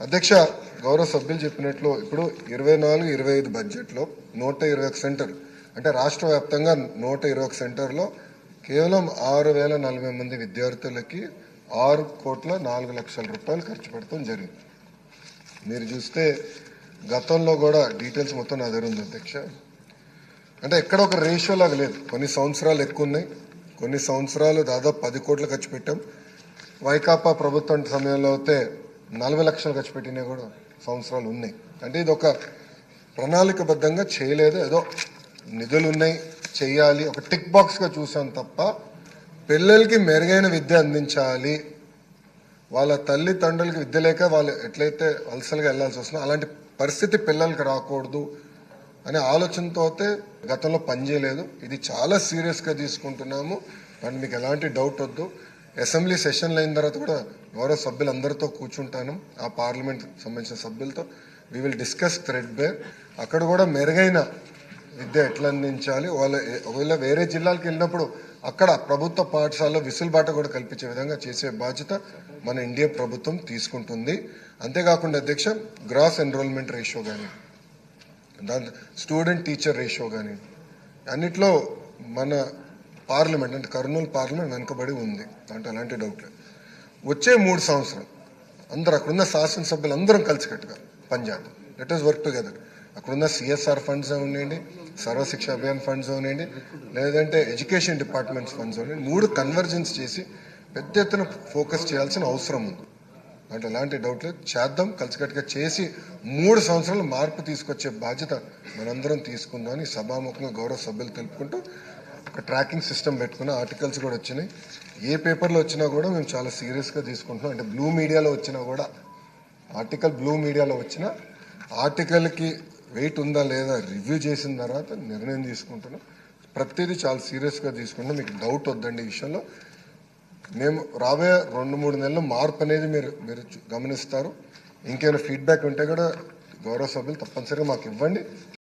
అధ్యక్ష, గౌరవ సభ్యులు చెప్పినట్లు ఇప్పుడు 24-25 బడ్జెట్లో 121 సెంటర్ అంటే రాష్ట్ర వ్యాప్తంగా 121 సెంటర్లో కేవలం 6,040 మంది విద్యార్థులకి 6,04,00,000 రూపాయలు ఖర్చు పెడతాం జరిగింది. మీరు చూస్తే గతంలో కూడా డీటెయిల్స్ మొత్తం నా దగ్గర ఉంది అధ్యక్ష. అంటే ఎక్కడ ఒక రేషియో లాగా లేదు. కొన్ని సంవత్సరాలు ఎక్కువ ఉన్నాయి, కొన్ని సంవత్సరాలు దాదాపు 10 కోట్లు ఖర్చు పెట్టాం. వైకాపా ప్రభుత్వం సమయంలో అయితే 40 లక్షలు ఖర్చు పెట్టినా కూడా సంవత్సరాలు ఉన్నాయి. అంటే ఇది ఒక ప్రణాళికబద్ధంగా చేయలేదు, ఏదో నిధులు ఉన్నాయి చెయ్యాలి ఒక టిక్ బాక్స్గా చూసాం తప్ప పిల్లలకి మెరుగైన విద్య అందించాలి, వాళ్ళ తల్లిదండ్రులకి విద్య లేక వాళ్ళు ఎట్లయితే వలసలుగా వెళ్లాల్సి వస్తుందో అలాంటి పరిస్థితి పిల్లలకి రాకూడదు అనే ఆలోచనతో అయితే గతంలో పనిచేయలేదు. ఇది చాలా సీరియస్గా తీసుకుంటున్నాము అండ్ మీకు ఎలాంటి డౌట్ వద్దు. అసెంబ్లీ సెషన్లు అయిన తర్వాత కూడా గౌరవ సభ్యులందరితో కూర్చుంటాను, ఆ పార్లమెంట్ సంబంధించిన సభ్యులతో we will discuss threadbare. అక్కడ కూడా మెరుగైన విద్య ఎట్లా అందించాలి, వాళ్ళ ఒకవేళ వేరే జిల్లాలకు వెళ్ళినప్పుడు అక్కడ ప్రభుత్వ పాఠశాలలో విసులుబాట కూడా కల్పించే విధంగా చేసే బాధ్యత మన ఇండియా ప్రభుత్వం తీసుకుంటుంది. అంతేకాకుండా అధ్యక్ష, గ్రాస్ ఎన్రోల్మెంట్ రేషియో కానీ దాని స్టూడెంట్ టీచర్ రేషియో కానీ అన్నిట్లో మన పార్లమెంట్ అంటే కర్నూలు పార్లమెంట్ వెనుకబడి ఉంది, అంటే అలాంటి డౌట్ లేదు. వచ్చే 3 సంవత్సరాలు అందరూ అక్కడున్న శాసనసభ్యులు అందరం కలిసికట్టుగా పనిచేద్దాం. Let us work together. అక్కడున్న సిఎస్ఆర్ ఫండ్స్ ఉన్నాయండి, సర్వశిక్ష అభియాన్ ఫండ్స్ ఉన్నాయండి, లేదంటే ఎడ్యుకేషన్ డిపార్ట్మెంట్స్ ఫండ్స్ ఉన్నాయండి. 3 కన్వర్జెన్స్ చేసి పెద్ద ఎత్తున ఫోకస్ చేయాల్సిన అవసరం ఉంది. అంటే ఎలాంటి డౌట్ లేదు, చేద్దాం కలిసికట్టుగా చేసి 3 సంవత్సరాలు మార్పు తీసుకొచ్చే బాధ్యత మనందరం తీసుకుందామని సభాముఖంగా గౌరవ సభ్యులు తెలుపుకుంటూ ఒక ట్రాకింగ్ సిస్టమ్ పెట్టుకున్న ఆర్టికల్స్ కూడా వచ్చినాయి. ఏ పేపర్లో వచ్చినా కూడా మేము చాలా సీరియస్గా తీసుకుంటున్నాం. అంటే బ్లూ మీడియాలో వచ్చినా కూడా ఆర్టికల్ బ్లూ మీడియాలో వచ్చిన ఆర్టికల్కి వెయిట్ ఉందా లేదా రివ్యూ చేసిన తర్వాత నిర్ణయం తీసుకుంటున్నాం. ప్రతిదీ చాలా సీరియస్గా తీసుకుంటాం. మీకు డౌట్ వద్దండి ఈ విషయంలో. మేము రాబోయే 2-3 నెలలు మార్పు అనేది మీరు గమనిస్తారు. ఇంకేమైనా ఫీడ్బ్యాక్ ఉంటే కూడా గౌరవ సభ్యులు తప్పనిసరిగా మాకు ఇవ్వండి.